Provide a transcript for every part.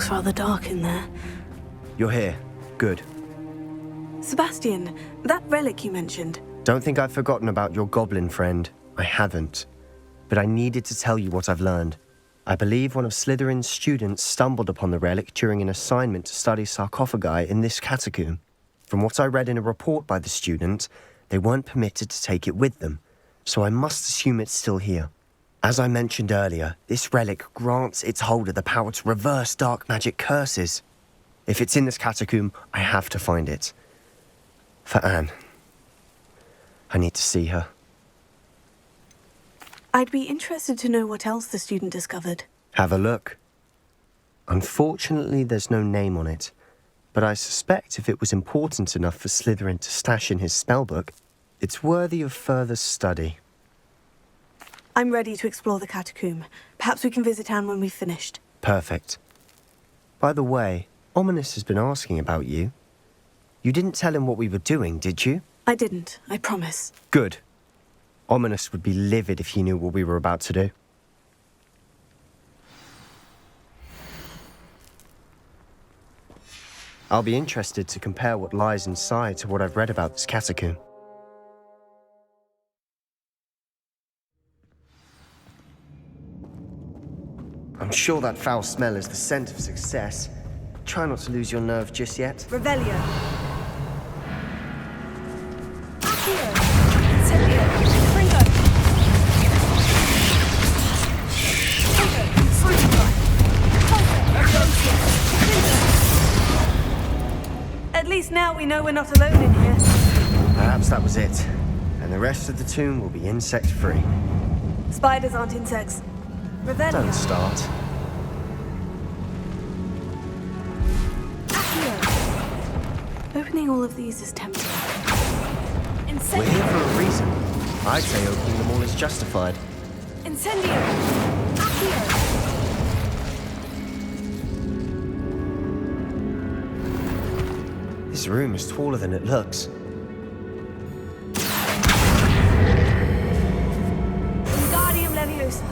Looks rather dark in there. You're here. Good. Sebastion, that relic you mentioned. Don't think I've forgotten about your goblin friend. I haven't. But I needed to tell you what I've learned. I believe one of Slytherin's students stumbled upon the relic during an assignment to study sarcophagi in this catacomb. From what I read in a report by the student, they weren't permitted to take it with them, so I must assume it's still here. As I mentioned earlier, this relic grants its holder the power to reverse dark magic curses. If it's in this catacomb, I have to find it. For Anne. I need to see her. I'd be interested to know what else the student discovered. Have a look. Unfortunately, there's no name on it, but I suspect if it was important enough for Slytherin to stash in his spellbook, it's worthy of further study. I'm ready to explore the catacomb. Perhaps we can visit Anne when we've finished. Perfect. By the way, Ominous has been asking about you. You didn't tell him what we were doing, did you? I didn't, I promise. Good. Ominous would be livid if he knew what we were about to do. I'll be interested to compare what lies inside to what I've read about this catacomb. I'm sure that foul smell is the scent of success. Try not to lose your nerve just yet. Revelio. At least now we know we're not alone in here. Perhaps that was it. And the rest of the tomb will be insect-free. Spiders aren't insects. Revelio. Don't start. Opening all of these is tempting. We're here for a reason. I'd say opening them all is justified. Incendio! Accio! This room is taller than it looks. Wingardium Leviosa.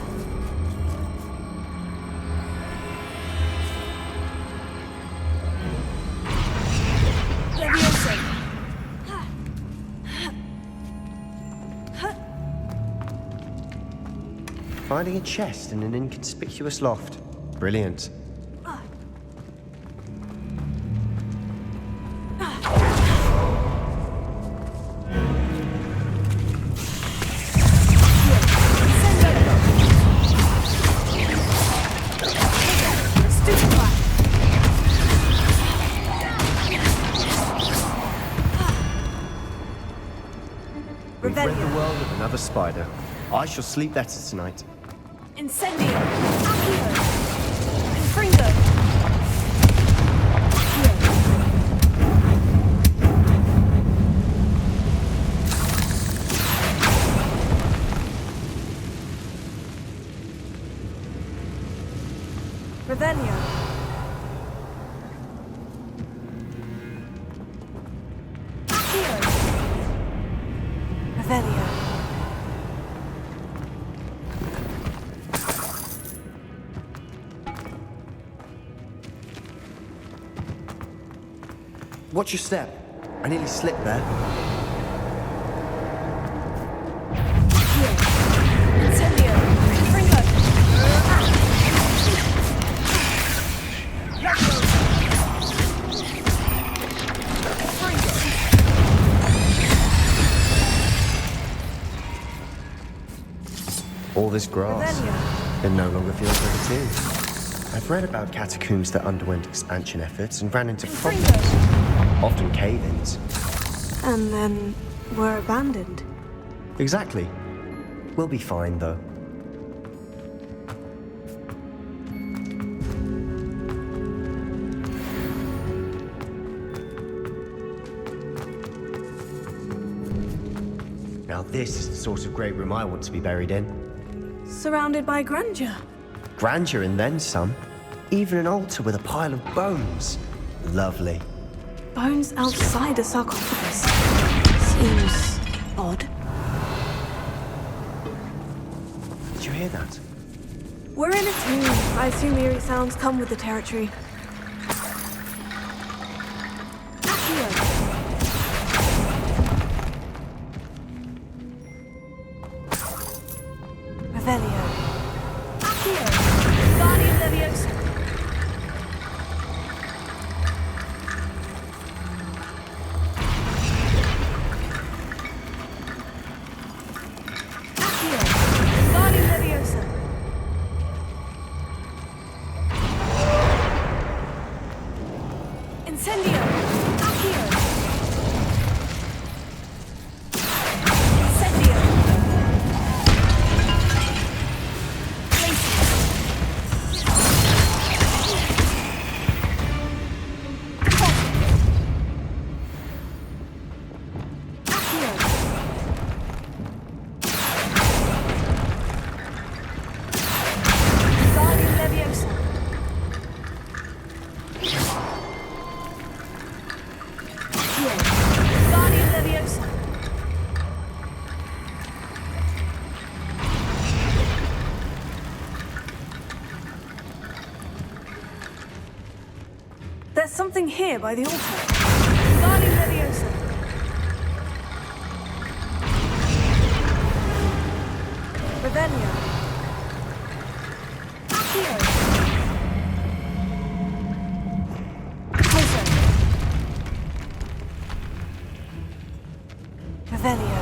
Leviosa. Finding a chest in an inconspicuous loft. Brilliant. We've read the world of another spider. I shall sleep better tonight. Incendio! Accio! Infringo! Revelio. Accio! Revelio. Watch your step. I nearly slipped there. Incendio! Infringo! All this grass. It no longer feels like a tomb. I've read about catacombs that underwent expansion efforts and ran into problems. Often cave-ins. And then were abandoned. Exactly. We'll be fine, though. Now this is the sort of great room I want to be buried in. Surrounded by grandeur. Grandeur and then some. Even an altar with a pile of bones. Lovely. Bones outside a sarcophagus. Seems odd. Did you hear that? We're in a tomb. I assume eerie sounds come with the territory. Incendio! Accio! Incendio! There's something here by the altar. Guardian Leviosa. Revelio. Accio. Coso. Revelio.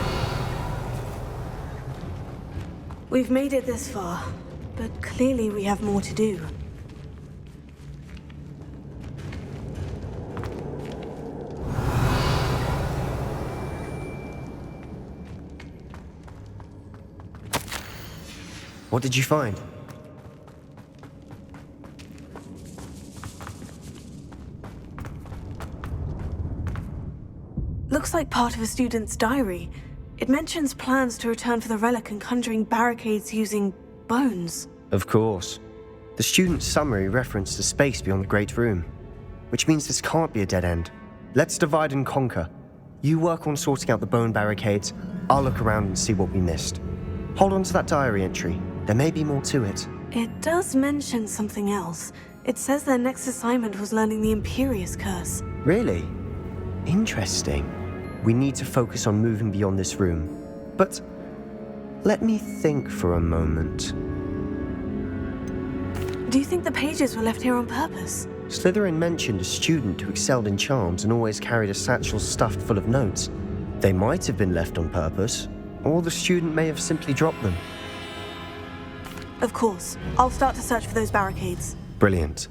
We've made it this far, but clearly we have more to do. What did you find? Looks like part of a student's diary. It mentions plans to return for the relic and conjuring barricades using bones. Of course. The student's summary referenced a space beyond the Great Room, which means this can't be a dead end. Let's divide and conquer. You work on sorting out the bone barricades, I'll look around and see what we missed. Hold on to that diary entry. There may be more to it. It does mention something else. It says their next assignment was learning the Imperious Curse. Really? Interesting. We need to focus on moving beyond this room. But let me think for a moment. Do you think the pages were left here on purpose? Slytherin mentioned a student who excelled in charms and always carried a satchel stuffed full of notes. They might have been left on purpose, or the student may have simply dropped them. Of course. I'll start to search for those barricades. Brilliant.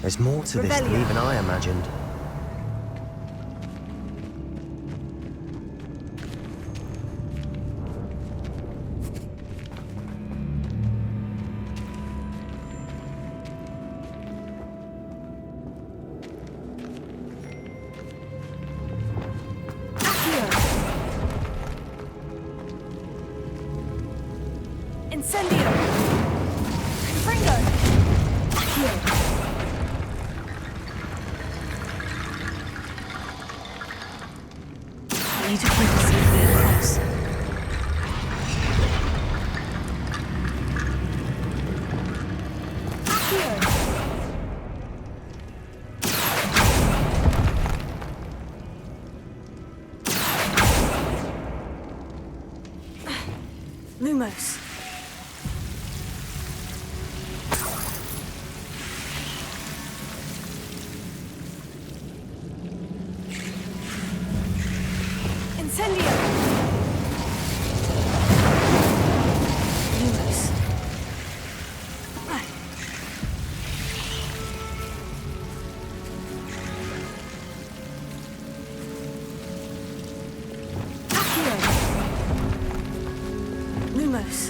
There's more to this than even I imagined. Incendio! Fringo! Accio! I need to keep a safe way across. Accio! Lumos. Incendio! Lumos. Accio! Lumos.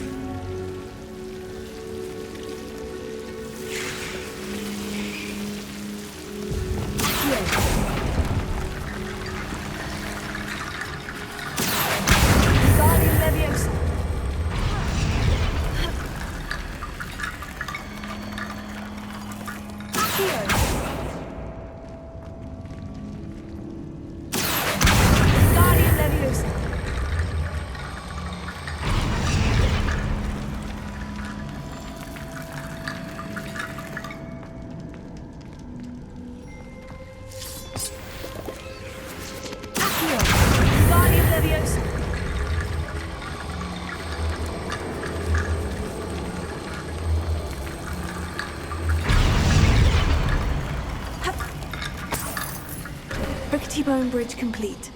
Bone bridge complete.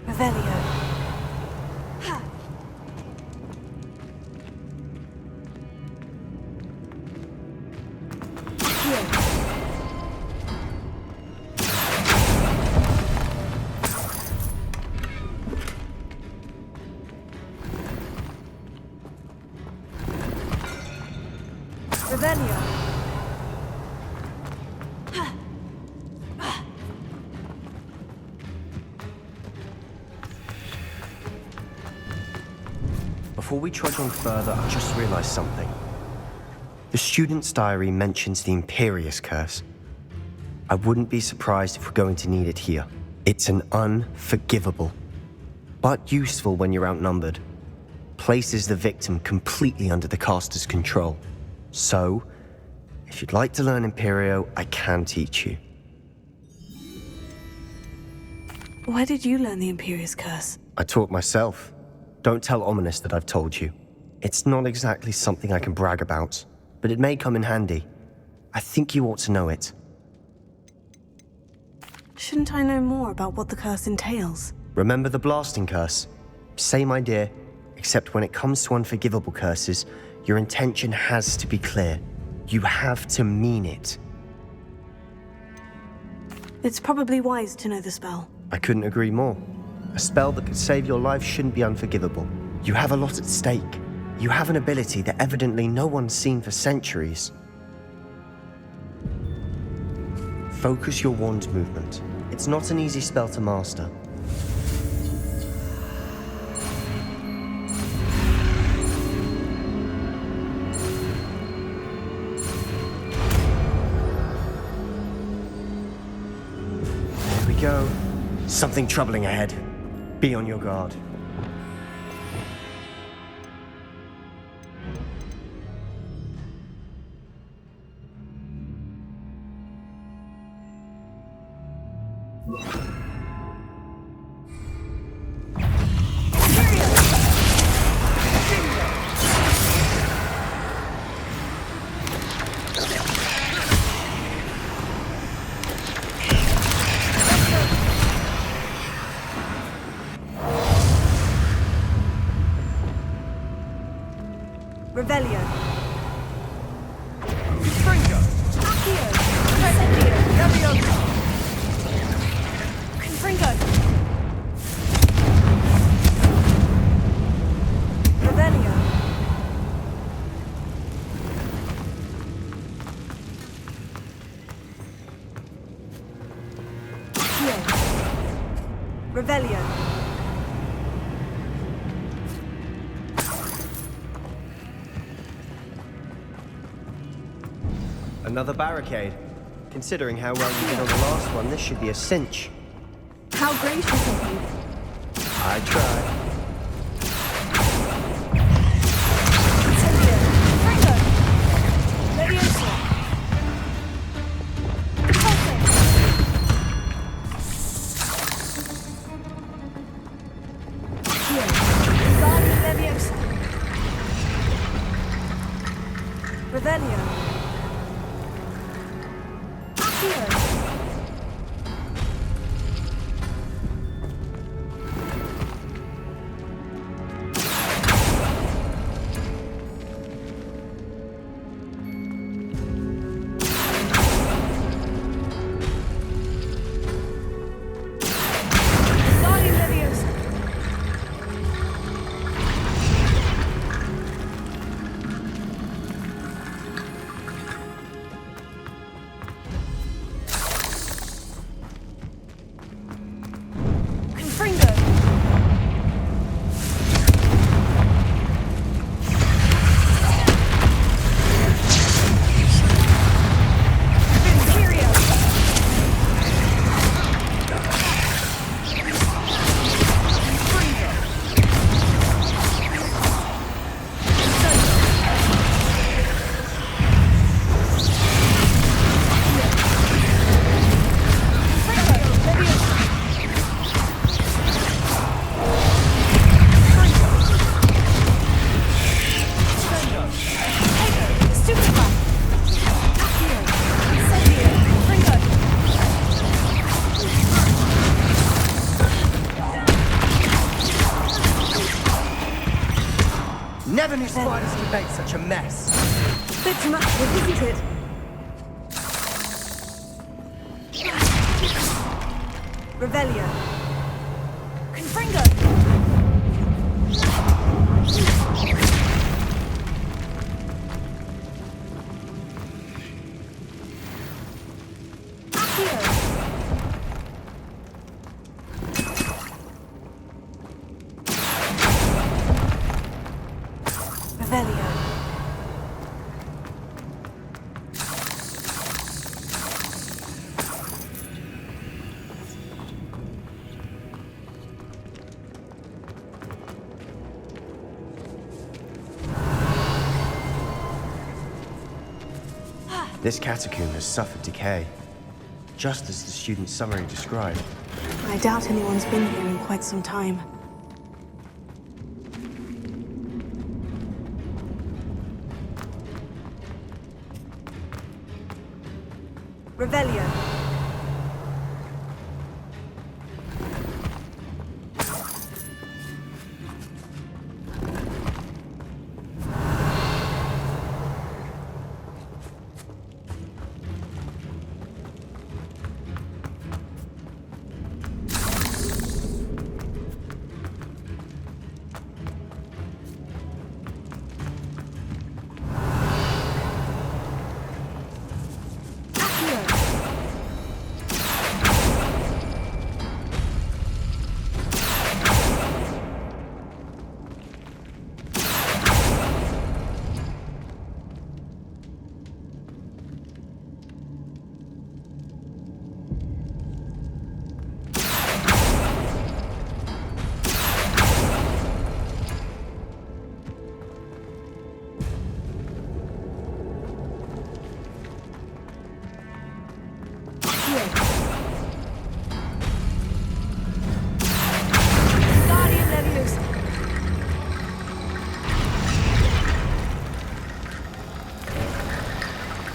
Revelio. Revelio. Before we trudge on further, I just realized something. The student's diary mentions the Imperious Curse. I wouldn't be surprised if we're going to need it here. It's an unforgivable, but useful when you're outnumbered. Places the victim completely under the caster's control. So, if you'd like to learn Imperio, I can teach you. Where did you learn the Imperious Curse? I taught myself. Don't tell Ominous that I've told you. It's not exactly something I can brag about, but it may come in handy. I think you ought to know it. Shouldn't I know more about what the curse entails? Remember the blasting curse? Same idea, except when it comes to unforgivable curses, your intention has to be clear. You have to mean it. It's probably wise to know the spell. I couldn't agree more. A spell that could save your life shouldn't be unforgivable. You have a lot at stake. You have an ability that evidently no one's seen for centuries. Focus your wand movement. It's not an easy spell to master. There we go. Something troubling ahead. Be on your guard. Revelio. Confringo. Accio. Presendio. Leviosa. Confringo. Revelio. Accio. Revelio. Another barricade. Considering how well you did on the last one, this should be a cinch. How gracious of you. I tried. Incendio. Confringo. Leviosa. Repulse. Accio. Guardi Leviosa. Revelio. Never knew spiders could make such a mess. Bit dramatic, isn't it? Revelio. Confringo. Revelio. This catacomb has suffered decay, just as the student's summary described. I doubt anyone's been here in quite some time. Revelio.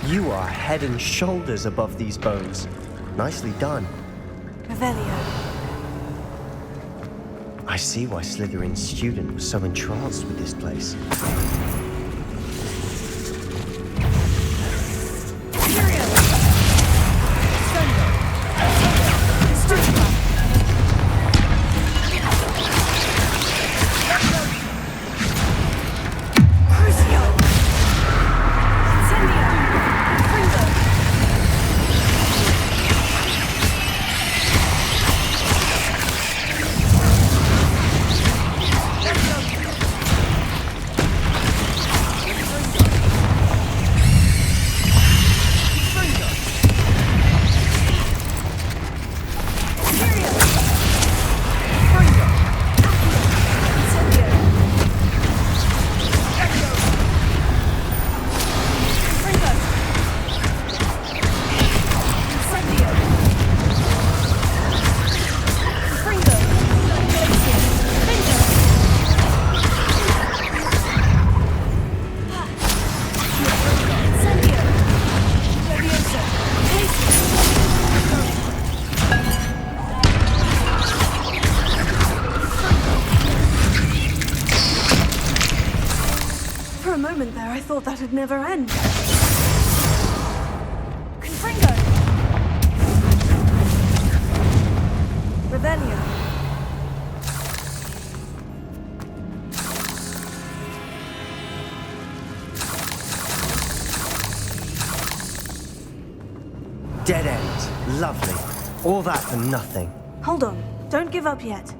You are head and shoulders above these bones. Nicely done. Revelio. I see why Slytherin's student was so entranced with this place. I thought that'd never end. Confringo! Revelio. Dead end. Lovely. All that for nothing. Hold on. Don't give up yet.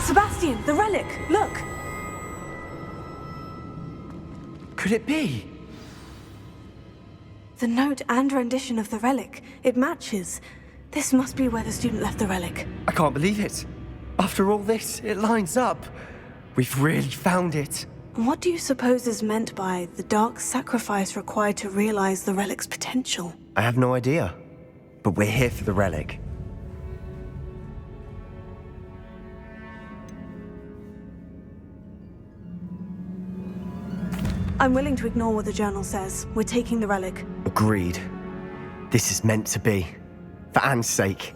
Sebastion, the relic! Look! Could it be? The note and rendition of the relic. It matches. This must be where the student left the relic. I can't believe it. After all this, it lines up. We've really found it. What do you suppose is meant by the dark sacrifice required to realize the relic's potential? I have no idea. But we're here for the relic. I'm willing to ignore what the journal says. We're taking the relic. Agreed. This is meant to be. For Anne's sake,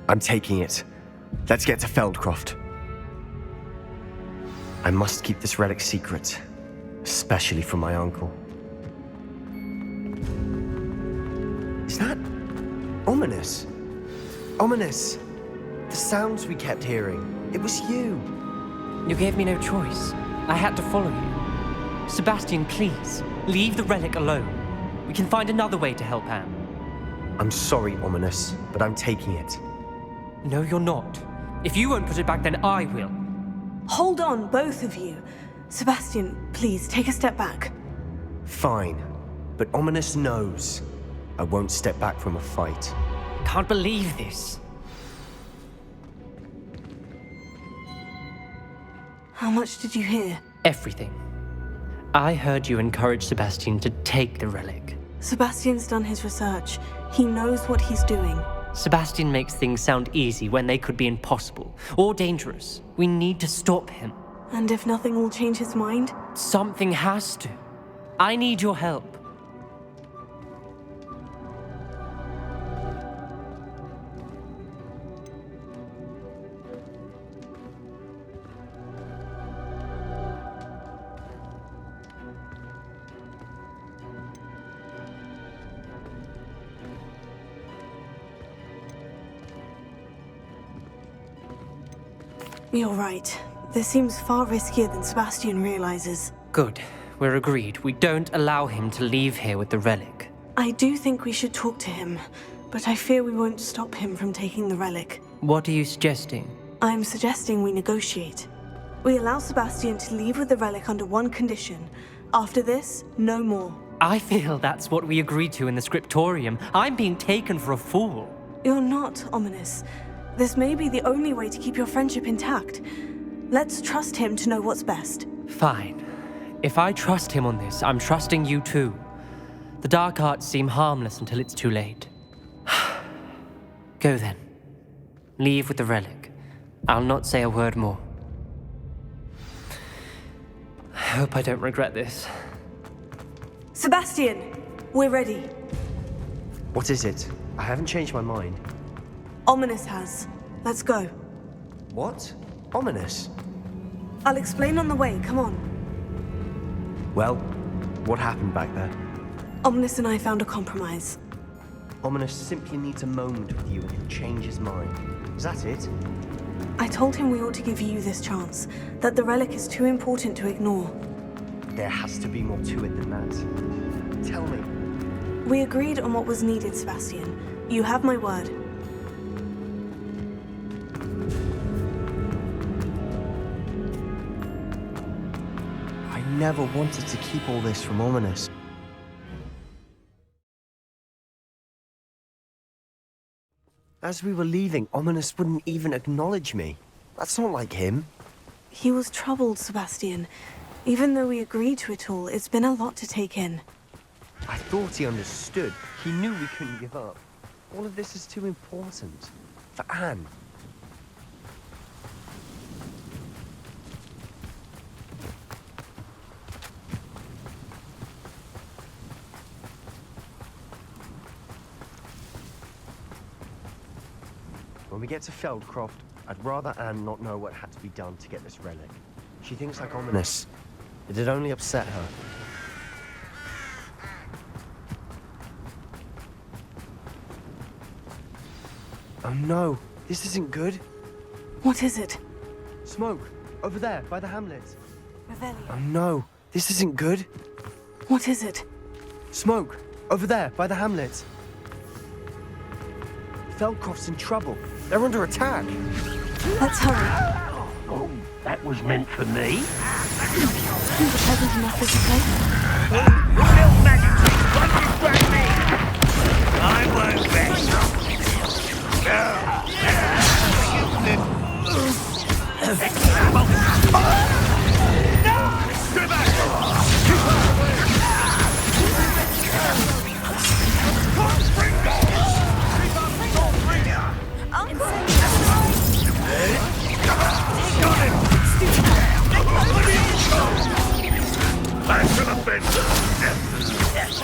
I'm taking it. Let's get to Feldcroft. I must keep this relic secret, especially from my uncle. Is that ominous? Ominous! The sounds we kept hearing. It was you. You gave me no choice. I had to follow you. Sebastion, please, leave the relic alone. We can find another way to help Anne. I'm sorry, Ominous, but I'm taking it. No, you're not. If you won't put it back, then I will. Hold on, both of you. Sebastion, please, take a step back. Fine, but Ominous knows I won't step back from a fight. Can't believe this. How much did you hear? Everything. I heard you encourage Sebastion to take the relic. Sebastion's done his research. He knows what he's doing. Sebastion makes things sound easy when they could be impossible or dangerous. We need to stop him. And if nothing will change his mind? Something has to. I need your help. You're right. This seems far riskier than Sebastion realizes. Good. We're agreed. We don't allow him to leave here with the relic. I do think we should talk to him, but I fear we won't stop him from taking the relic. What are you suggesting? I'm suggesting we negotiate. We allow Sebastion to leave with the relic under one condition. After this, no more. I feel that's what we agreed to in the scriptorium. I'm being taken for a fool. You're not, Ominous. This may be the only way to keep your friendship intact. Let's trust him to know what's best. Fine. If I trust him on this, I'm trusting you too. The dark arts seem harmless until it's too late. Go then. Leave with the relic. I'll not say a word more. I hope I don't regret this. Sebastion! We're ready. What is it? I haven't changed my mind. Ominous has. Let's go. What? Ominous? I'll explain on the way, come on. Well, what happened back there? Ominous and I found a compromise. Ominous simply needs a moment with you and he'll change his mind. Is that it? I told him we ought to give you this chance, that the relic is too important to ignore. There has to be more to it than that. Tell me. We agreed on what was needed, Sebastion. You have my word. I never wanted to keep all this from Ominous. As we were leaving, Ominous wouldn't even acknowledge me. That's not like him. He was troubled, Sebastion. Even though we agreed to it all, it's been a lot to take in. I thought he understood. He knew we couldn't give up. All of this is too important. For Anne. When we get to Feldcroft, I'd rather Anne not know what had to be done to get this relic. She thinks like Ominous. It'd only upset her. Oh no, this isn't good. What is it? Smoke, over there, by the hamlet. Revelio. Oh no, this isn't good. What is it? Smoke, over there, by the hamlet. Feldcroft's in trouble. They're under attack. Let's hurry. Oh, that was meant for me. The peasant enough is safe. Your little majesty, won't you grab me? I won't best. Back to the fence.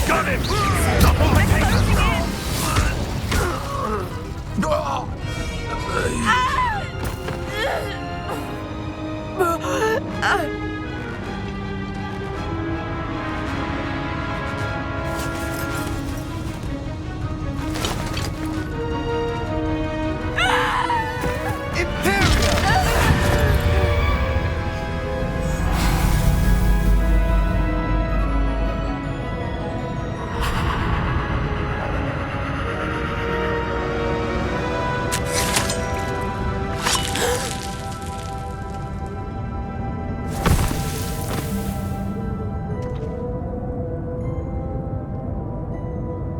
Got him! Double take!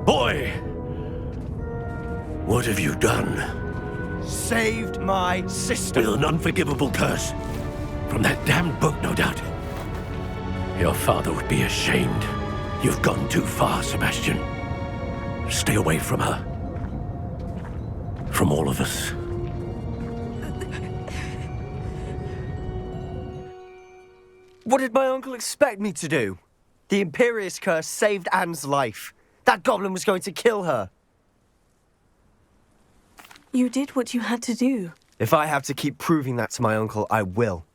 Boy! What have you done? Saved my sister. With an unforgivable curse. From that damned book, no doubt. Your father would be ashamed. You've gone too far, Sebastion. Stay away from her. From all of us. What did my uncle expect me to do? The Imperious Curse saved Anne's life. That goblin was going to kill her. You did what you had to do. If I have to keep proving that to my uncle, I will.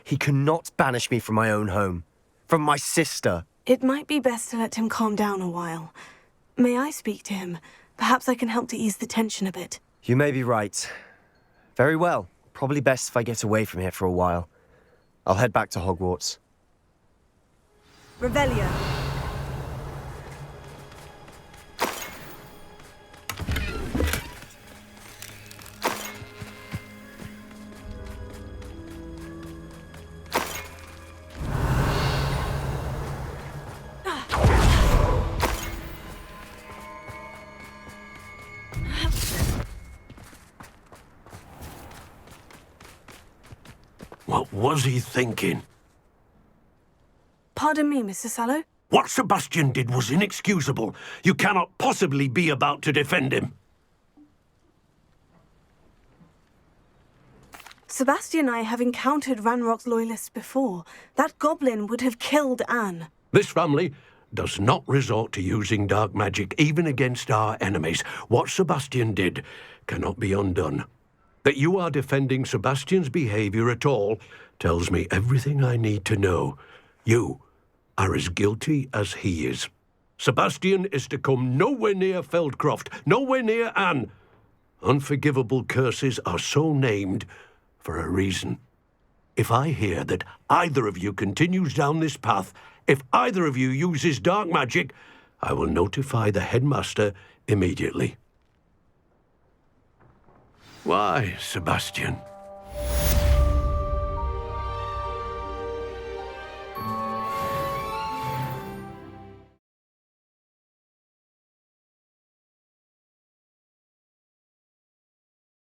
He cannot banish me from my own home. From my sister. It might be best to let him calm down a while. May I speak to him? Perhaps I can help to ease the tension a bit. You may be right. Very well. Probably best if I get away from here for a while. I'll head back to Hogwarts. Revelio. What was he thinking? Pardon me, Mr. Sallow? What Sebastion did was inexcusable. You cannot possibly be about to defend him. Sebastion and I have encountered Ranrock's loyalists before. That goblin would have killed Anne. This family does not resort to using dark magic even against our enemies. What Sebastion did cannot be undone. That you are defending Sebastion's behavior at all tells me everything I need to know. You are as guilty as he is. Sebastion is to come nowhere near Feldcroft, nowhere near Anne. Unforgivable curses are so named for a reason. If I hear that either of you continues down this path, if either of you uses dark magic, I will notify the headmaster immediately. Why, Sebastion?